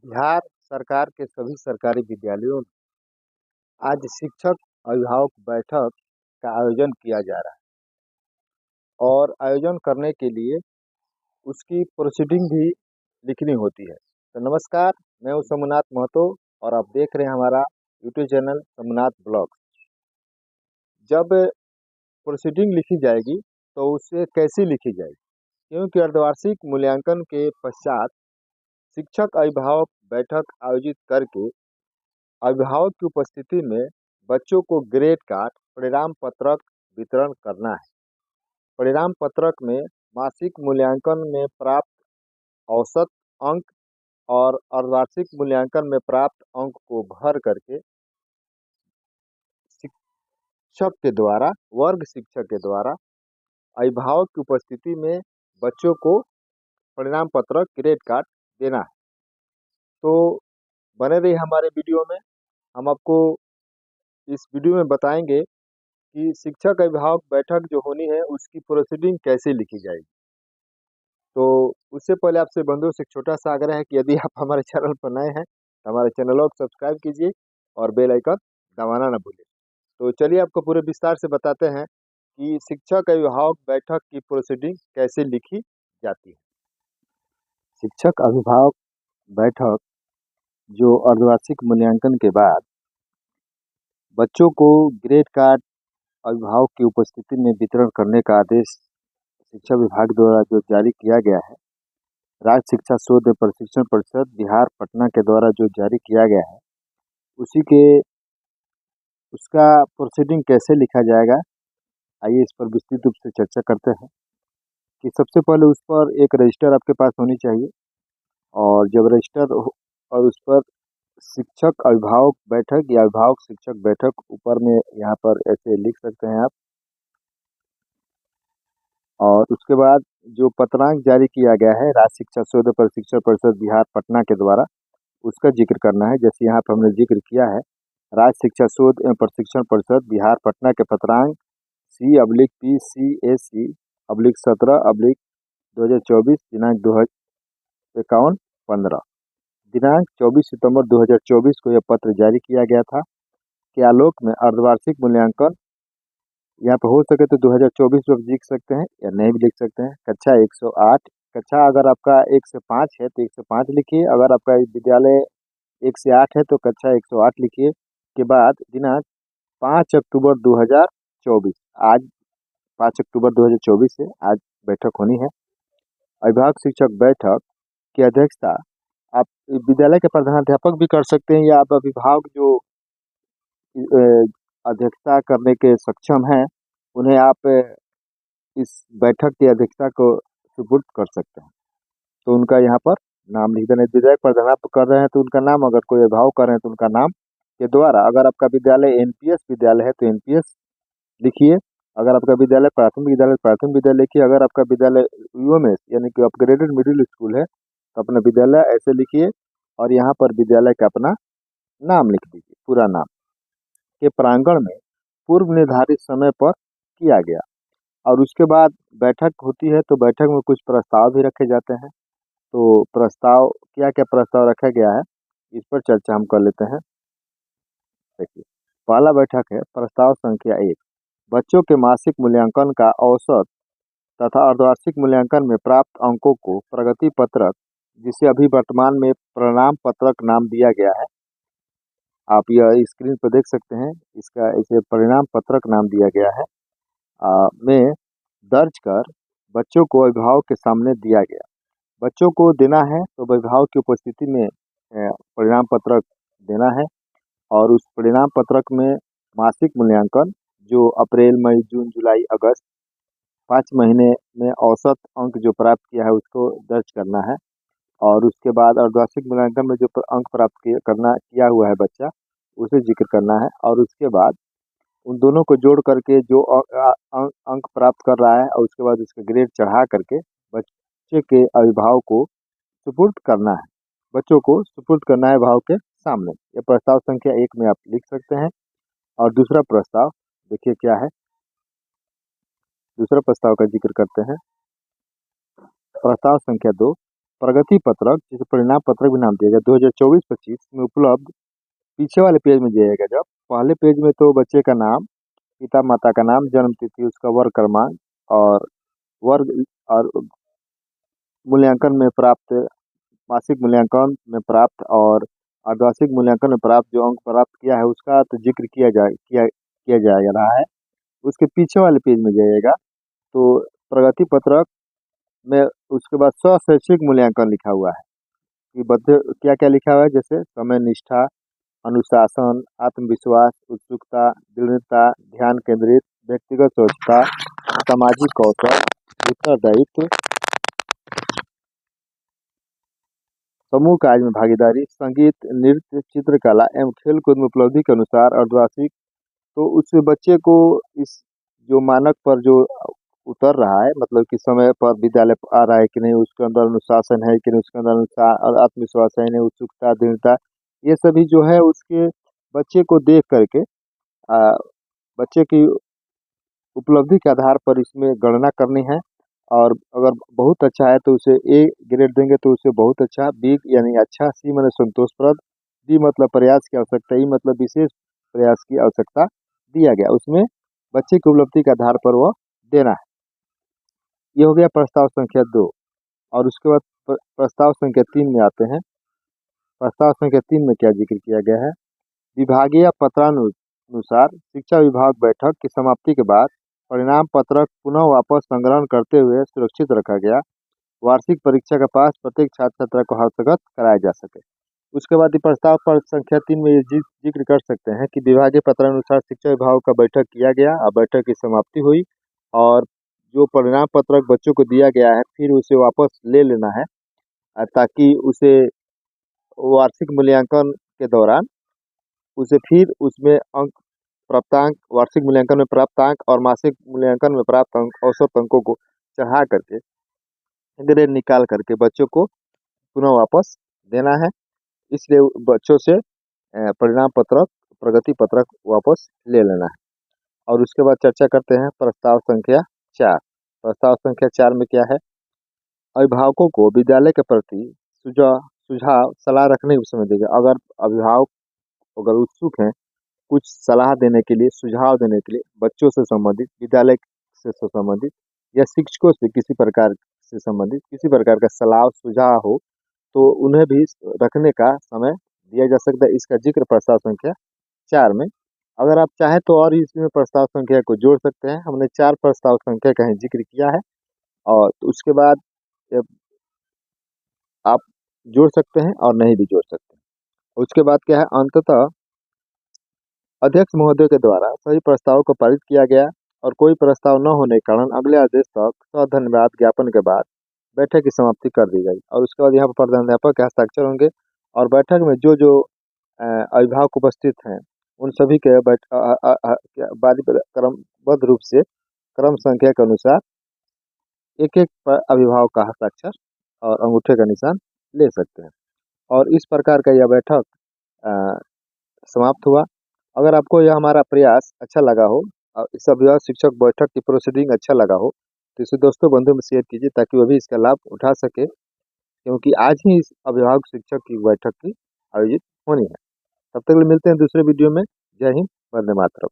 बिहार सरकार के सभी सरकारी विद्यालयों में आज शिक्षक अभिभावक बैठक का आयोजन किया जा रहा है और आयोजन करने के लिए उसकी प्रोसीडिंग भी लिखनी होती है। तो नमस्कार, मैं हूं सोमनाथ महतो और आप देख रहे हैं हमारा यूट्यूब चैनल सोमनाथ ब्लॉग। जब प्रोसीडिंग लिखी जाएगी तो उसे कैसी लिखी जाएगी, क्योंकि अर्धवार्षिक मूल्यांकन के पश्चात शिक्षक अभिभावक बैठक आयोजित करके अभिभावक की उपस्थिति में बच्चों को ग्रेड कार्ड परिणाम पत्रक वितरण करना है। परिणाम पत्रक में मासिक मूल्यांकन में प्राप्त औसत अंक और अर्धवार्षिक मूल्यांकन में प्राप्त अंक को भर करके शिक्षक के द्वारा वर्ग शिक्षक के द्वारा अभिभावक की उपस्थिति में बच्चों को परिणाम पत्रक ग्रेड कार्ड देना है। तो बने रहिए हमारे वीडियो में। हम आपको इस वीडियो में बताएंगे कि शिक्षक अभिभावक बैठक जो होनी है उसकी प्रोसीडिंग कैसे लिखी जाएगी। तो उससे पहले आपसे बंधुओं से एक छोटा सा आग्रह है कि यदि आप हमारे चैनल पर नए हैं तो हमारे चैनल को सब्सक्राइब कीजिए और बेल आइकन दबाना ना भूलिए। तो चलिए आपको पूरे विस्तार से बताते हैं कि शिक्षक अभिभावक बैठक की प्रोसीडिंग कैसे लिखी जाती है। शिक्षक अभिभावक बैठक जो अर्धवार्षिक मूल्यांकन के बाद बच्चों को ग्रेड कार्ड अभिभावक की उपस्थिति में वितरण करने का आदेश शिक्षा विभाग द्वारा जो जारी किया गया है, राज्य शिक्षा शोध प्रशिक्षण परिषद बिहार पटना के द्वारा जो जारी किया गया है, उसी के उसका प्रोसीडिंग कैसे लिखा जाएगा, आइए इस पर विस्तृत रूप से चर्चा करते हैं। कि सबसे पहले उस पर एक रजिस्टर आपके पास होनी चाहिए और जब रजिस्टर और उस पर शिक्षक अभिभावक बैठक या अभिभावक शिक्षक बैठक ऊपर में यहाँ पर ऐसे लिख सकते हैं आप। और उसके बाद जो पत्रांक जारी किया गया है राज्य शिक्षा शोध प्रशिक्षण परिषद बिहार पटना के द्वारा, उसका जिक्र करना है। जैसे यहाँ पर हमने जिक्र किया है, राज्य शिक्षा शोध एवं प्रशिक्षण परिषद बिहार पटना के पत्रांक C/PCSE/17/2024 दिनांक 51/15 दिनांक 24 सितंबर 2024 को यह पत्र जारी किया गया था के आलोक में अर्धवार्षिक मूल्यांकन, यहाँ पर हो सके तो 2024 में लिख सकते हैं या नहीं भी लिख सकते हैं। कक्षा 108, कक्षा अगर आपका 1 से 5 है तो 1 से 5 लिखिए, अगर आपका विद्यालय 1 से 8 है तो कक्षा 108 लिखिए। के बाद दिनांक 5 अक्टूबर 2024, आज 5 अक्टूबर 2024 से आज बैठक होनी है। अभिभावक शिक्षक बैठक की अध्यक्षता आप विद्यालय के प्रधानाध्यापक भी कर सकते हैं या आप अभिभावक जो अध्यक्षता करने के सक्षम हैं उन्हें आप इस बैठक की अध्यक्षता को सुपुर्द कर सकते हैं। तो उनका यहाँ पर नाम लिख देना। विद्यालय प्रधानाध्यापक कर रहे हैं तो उनका नाम, अगर कोई अभिभावक कर रहे हैं तो उनका नाम के द्वारा, अगर आपका विद्यालय एनपीएस विद्यालय है तो एनपीएस लिखिए, अगर आपका विद्यालय प्राथमिक विद्यालय लिखिए, अगर आपका विद्यालय यूएमएस यानी कि अपग्रेडेड मिडिल स्कूल है तो अपना विद्यालय ऐसे लिखिए और यहाँ पर विद्यालय का अपना नाम लिख दीजिए, पूरा नाम। के प्रांगण में पूर्व निर्धारित समय पर किया गया और उसके बाद बैठक होती है तो बैठक में कुछ प्रस्ताव भी रखे जाते हैं। तो प्रस्ताव क्या क्या प्रस्ताव रखा गया है इस पर चर्चा हम कर लेते हैं। देखिए, पहला बैठक है प्रस्ताव संख्या 1, बच्चों के मासिक मूल्यांकन का औसत तथा अर्धवार्षिक मूल्यांकन में प्राप्त अंकों को प्रगति पत्रक, जिसे अभी वर्तमान में परिणाम पत्रक नाम दिया गया है, आप यह स्क्रीन पर देख सकते हैं, इसका इसे परिणाम पत्रक नाम दिया गया है, में दर्ज कर बच्चों को अभिभावक के सामने दिया गया। बच्चों को देना है तो अभिभावक की उपस्थिति में परिणाम पत्रक देना है और उस परिणाम पत्रक में मासिक मूल्यांकन जो अप्रैल मई जून जुलाई अगस्त 5 महीने में औसत अंक जो प्राप्त किया है उसको दर्ज करना है और उसके बाद अर्धवार्षिक मूल्यांकन में जो अंक प्राप्त किया हुआ है बच्चा, उसे जिक्र करना है और उसके बाद उन दोनों को जोड़ करके जो अंक प्राप्त कर रहा है और उसके बाद उसका ग्रेड चढ़ा करके बच्चे के अभिभावक को सुपुर्द करना है, बच्चों को सुपुर्द करना है अभिभावक के सामने। यह प्रस्ताव संख्या 1 में आप लिख सकते हैं। और दूसरा प्रस्ताव देखिए क्या है, दूसरा प्रस्ताव का जिक्र करते हैं। प्रस्ताव संख्या 2, प्रगति पत्रक, जिसे परिणाम पत्रक भी नाम दिया गया, 2024-25 में उपलब्ध पीछे वाले पेज में दिया जाएगा। जब पहले पेज में तो बच्चे का नाम, पिता माता का नाम, जन्म तिथि, उसका वर्ग क्रमांक और वर्ग और मूल्यांकन में प्राप्त, मासिक मूल्यांकन में प्राप्त और अर्धवार्षिक मूल्यांकन में प्राप्त जो अंक प्राप्त किया है उसका तो जिक्र किया जा रहा है। उसके पीछे वाले पेज में जाइएगा तो प्रगति पत्रक में उसके बाद शैक्षिक मूल्यांकन लिखा हुआ है कि बच्चे क्या क्या लिखा हुआ है, जैसे समय निष्ठा, अनुशासन, आत्मविश्वास, उत्सुकता, दृढ़ता, ध्यान केंद्रित, व्यक्तिगत स्वच्छता, सामाजिक कौशल, उत्तरदायित्व, समूह कार्य में भागीदारी, संगीत, नृत्य, चित्रकला एवं खेलकूद में उपलब्धि के अनुसार अर्धवार्षिक। तो उस बच्चे को इस जो मानक पर जो उतर रहा है, मतलब कि समय पर विद्यालय आ रहा है कि नहीं, उसके अंदर अनुशासन है कि नहीं, उसके अंदर अनुसार और आत्मविश्वास है नहीं, उत्सुकता, दृढ़ता, ये सभी जो है उसके बच्चे को देख करके बच्चे की उपलब्धि के आधार पर इसमें गणना करनी है। और अगर बहुत अच्छा है तो उसे ए ग्रेड देंगे, तो उसे बहुत अच्छा, बी यानी अच्छा, सी मतलब संतोषप्रद, डी मतलब प्रयास की आवश्यकता, ई मतलब विशेष प्रयास की आवश्यकता दिया गया। उसमें बच्चे की उपलब्धि के आधार पर वह देना है। ये हो गया प्रस्ताव संख्या 2। और उसके बाद प्रस्ताव संख्या 3 में आते हैं। प्रस्ताव संख्या 3 में क्या जिक्र किया गया है? विभागीय पत्रानुसार शिक्षा विभाग बैठक की समाप्ति के बाद परिणाम पत्रक पुनः वापस संग्रहण करते हुए सुरक्षित रखा गया। वार्षिक परीक्षा का पास प्रत्येक छात्र छात्रा को हस्तगत कराया जा सके। उसके बाद प्रस्ताव पर संख्या 3 में ये जिक्र कर सकते हैं कि विभागीय पत्रानुसार शिक्षा विभाग का बैठक किया गया और बैठक की समाप्ति हुई और जो परिणाम पत्रक बच्चों को दिया गया है फिर उसे वापस ले लेना है, ताकि उसे वार्षिक मूल्यांकन के दौरान उसे फिर उसमें अंक, प्राप्तांक, वार्षिक मूल्यांकन में प्राप्त अंक और मासिक मूल्यांकन में प्राप्त अंक, औसत अंकों को चढ़ा करके ग्रेड निकाल करके बच्चों को पुनः वापस देना है। इसलिए बच्चों से परिणाम पत्रक, प्रगति पत्रक वापस ले लेना है। और उसके बाद चर्चा करते हैं प्रस्ताव संख्या 4। प्रस्ताव संख्या 4 में क्या है? अभिभावकों को विद्यालय के प्रति सुझाव सलाह रखने की समय देगा। अगर अभिभावक अगर उत्सुक हैं कुछ सलाह देने के लिए, सुझाव देने के लिए, बच्चों से संबंधित, विद्यालय से संबंधित या शिक्षकों से किसी प्रकार से संबंधित किसी प्रकार का सलाह सुझाव हो, तो उन्हें भी रखने का समय दिया जा सकता है। इसका जिक्र प्रस्ताव संख्या 4 में। अगर आप चाहें तो और इसमें प्रस्ताव संख्या को जोड़ सकते हैं। हमने 4 प्रस्ताव संख्या का ही जिक्र किया है और तो उसके बाद आप जोड़ सकते हैं और नहीं भी जोड़ सकते हैं। उसके बाद क्या है? अंततः अध्यक्ष महोदय के द्वारा सभी प्रस्तावों को पारित किया गया और कोई प्रस्ताव न होने के कारण अगले आदेश तक धन्यवाद ज्ञापन के बाद बैठक की समाप्ति कर दी गई। और उसके बाद यहाँ पर प्रधानाध्यापक के हस्ताक्षर होंगे और बैठक में जो जो अभिभावक उपस्थित हैं उन सभी के क्रमबद्ध रूप से क्रम संख्या के अनुसार एक एक अभिभावक का हस्ताक्षर और अंगूठे का निशान ले सकते हैं। और इस प्रकार का यह बैठक समाप्त हुआ। अगर आपको यह हमारा प्रयास अच्छा लगा हो और इस अभिभावक शिक्षक बैठक की प्रोसीडिंग अच्छा लगा हो तो इसे दोस्तों बंधु में शेयर कीजिए ताकि वो भी इसका लाभ उठा सके, क्योंकि आज ही इस अभिभावक शिक्षक की बैठक की आयोजित होनी है। तब तक मिलते हैं दूसरे वीडियो में। जय हिंद, वंदे मातरम।